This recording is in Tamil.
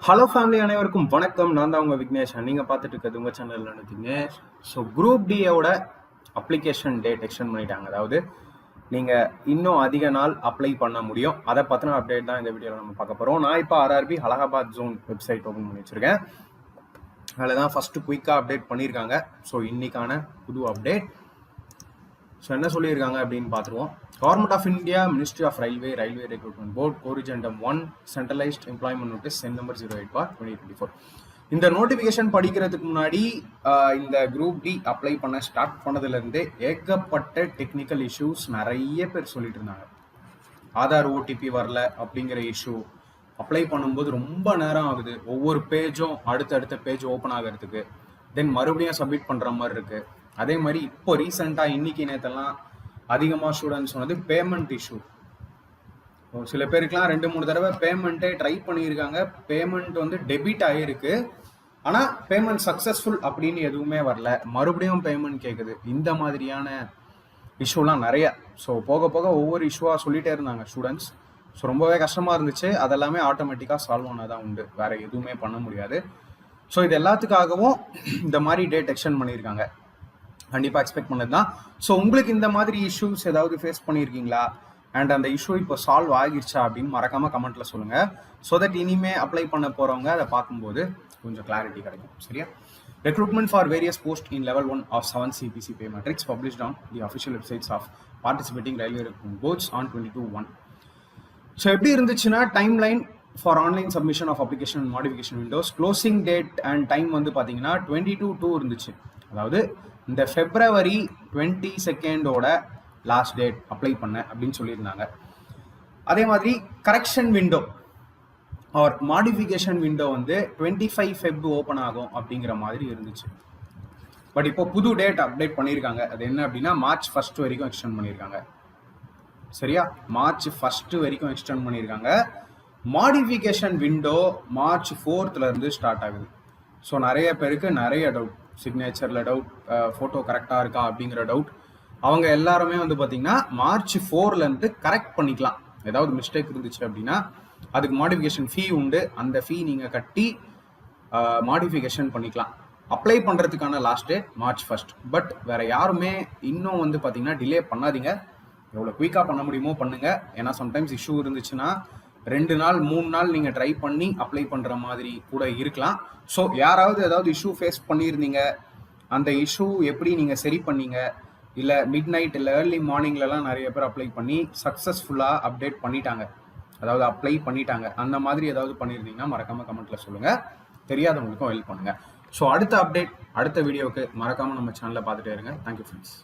ஹலோ ஃபேமிலி அனைவருக்கும் வணக்கம். நான் தான் உங்கள் விக்னேஷ். நீங்கள் பார்த்துட்டு இருக்கிறது உங்கள் சேனலில் விக்னேஷ். ஸோ குரூப் டியோட அப்ளிகேஷன் டேட் எக்ஸ்டெண்ட் பண்ணிட்டாங்க. அதாவது நீங்கள் இன்னும் அதிக நாள் அப்ளை பண்ண முடியும். அதை பற்றின அப்டேட் தான் இந்த வீடியோவில் நம்ம பார்க்க போகிறோம். நான் இப்போ RRB Allahabad zone website open பண்ணி வச்சுருக்கேன். அதில் தான் ஃபஸ்ட்டு குயிக்காக அப்டேட் பண்ணியிருக்காங்க. ஸோ இன்னைக்கான புது அப்டேட். ஸோ என்ன சொல்லியிருக்காங்க அப்படின்னு பார்த்துருவோம். Government of India, ministry of railway recruitment board, corrigendum 1, centralised employment notice, CEN number 08/2024. இந்த நோட்டிஃபிகேஷன் படிக்கிறதுக்கு முன்னாடி இந்த குரூப் டி அப்ளை பண்ண ஸ்டார்ட் பண்ணதுலேருந்தே ஏகப்பட்ட டெக்னிக்கல் இஷ்யூஸ் நிறைய பேர் சொல்லிட்டு இருந்தாங்க. ஆதார் ஓடிபி வரல அப்படிங்கிற இஷ்யூ, அப்ளை பண்ணும்போது ரொம்ப நேரம் ஆகுது, ஒவ்வொரு பேஜும் அடுத்தடுத்த பேஜ் ஓப்பன் ஆகிறதுக்கு, தென் மறுபடியும் சப்மிட் பண்ணுற மாதிரி இருக்கு. அதே மாதிரி இப்போ ரீசெண்டாக இன்னைக்கு நேரத்தெல்லாம் அதிகமாக ஸ்டூடெண்ட்ஸ் சொன்னது பேமெண்ட் இஷ்யூ. சில பேருக்குலாம் 2-3 தடவை பேமெண்ட்டே ட்ரை பண்ணியிருக்காங்க. பேமெண்ட் வந்து டெபிட் ஆகிருக்கு, ஆனால் பேமெண்ட் சக்ஸஸ்ஃபுல் அப்படின்னு எதுவுமே வரல, மறுபடியும் பேமெண்ட் கேட்குது. இந்த மாதிரியான இஷ்யூலாம் நிறைய. ஸோ போக போக ஒவ்வொரு இஷ்யூவாக சொல்லிகிட்டே இருந்தாங்க ஸ்டூடெண்ட்ஸ். ஸோ ரொம்பவே கஷ்டமாக இருந்துச்சு. அதெல்லாமே ஆட்டோமேட்டிக்காக சால்வ் ஆனதான் உண்டு, வேறு எதுவுமே பண்ண முடியாது. ஸோ இது எல்லாத்துக்காகவும் இந்த மாதிரி டேட் எக்ஸ்டெண்ட் பண்ணியிருக்காங்க. கண்டிப்பாக எக்ஸ்பெக்ட் பண்ணது தான். ஸோ உங்களுக்கு இந்த மாதிரி இஷ்யூஸ் ஏதாவது ஃபேஸ் பண்ணியிருக்கீங்களா, அண்ட் அந்த இஷ்யூ இப்போ சால்வ் ஆகிடுச்சா அப்படின்னு மறக்காமல் கமெண்ட்டில் சொல்லுங்கள். ஸோ தட் இனிமே அப்ளை பண்ண போகிறவங்க அதை பார்க்கும்போது கொஞ்சம் கிளாரிட்டி கிடைக்கும். சரியா? Recruitment for various post in level 1 of 7 CPC pay matrix published on the official websites of participating railway recruitment boards on 22/1. So எப்படி இருந்துச்சுன்னா, timeline for online submission of application and modification windows, closing date and time வந்து பார்த்தீங்கன்னா 22/2 இருந்துச்சு. அதாவது இந்த February 22 லாஸ்ட் டேட் அப்ளை பண்ண அப்படின்னு சொல்லியிருந்தாங்க. அதே மாதிரி correction window or modification window வந்து 25 Feb ஓப்பன் ஆகும் அப்படிங்கிற மாதிரி இருந்துச்சு. பட் இப்போ புது டேட் அப்டேட் பண்ணியிருக்காங்க. அது என்ன அப்படின்னா March 1 வரைக்கும் எக்ஸ்டெண்ட் பண்ணியிருக்காங்க. சரியா? March 1 வரைக்கும் எக்ஸ்டெண்ட் பண்ணியிருக்காங்க. மாடிஃபிகேஷன் விண்டோ March 4 ஸ்டார்ட் ஆகுது. ஸோ நிறைய பேருக்கு நிறைய டவுட், சிக்னேச்சரில் டவுட், ஃபோட்டோ கரெக்டாக இருக்கா அப்படிங்கிற டவுட். அவங்க எல்லாருமே வந்து பார்த்தீங்கன்னா March 4 கரெக்ட் பண்ணிக்கலாம். ஏதாவது மிஸ்டேக் இருந்துச்சு அப்படின்னா அதுக்கு மாடிஃபிகேஷன் ஃபீ உண்டு. அந்த ஃபீ நீங்கள் கட்டி மாடிஃபிகேஷன் பண்ணிக்கலாம். அப்ளை பண்ணுறதுக்கான லாஸ்ட் டேட் March 1. பட் வேறு யாருமே இன்னும் வந்து பார்த்தீங்கன்னா டிலே பண்ணாதீங்க. எவ்வளோ குயிக்காக பண்ண முடியுமோ பண்ணுங்கள். ஏன்னா சம்டைம்ஸ் இஷ்யூ இருந்துச்சுன்னா 2 நாள் 3 நாள் நீங்கள் ட்ரை பண்ணி அப்ளை பண்ணுற மாதிரி கூட இருக்கலாம். ஸோ யாராவது ஏதாவது இஷ்யூ ஃபேஸ் பண்ணியிருந்தீங்க, அந்த இஷ்யூ எப்படி நீங்கள் சரி பண்ணீங்க, இல்லை மிட் நைட் இல்லை ஏர்லி மார்னிங்லலாம் நிறைய பேர் அப்ளை பண்ணி சக்ஸஸ்ஃபுல்லாக அப்டேட் பண்ணிட்டாங்க, அதாவது அப்ளை பண்ணிட்டாங்க, அந்த மாதிரி ஏதாவது பண்ணியிருந்தீங்கன்னா மறக்காமல் கமெண்ட்டில் சொல்லுங்கள். தெரியாதவங்களுக்கும் ஹெல்ப் பண்ணுங்கள். ஸோ அடுத்த அப்டேட், அடுத்த வீடியோவுக்கு மறக்காமல் நம்ம சேனலில் பார்த்துட்டே இருங்க. Thank you friends.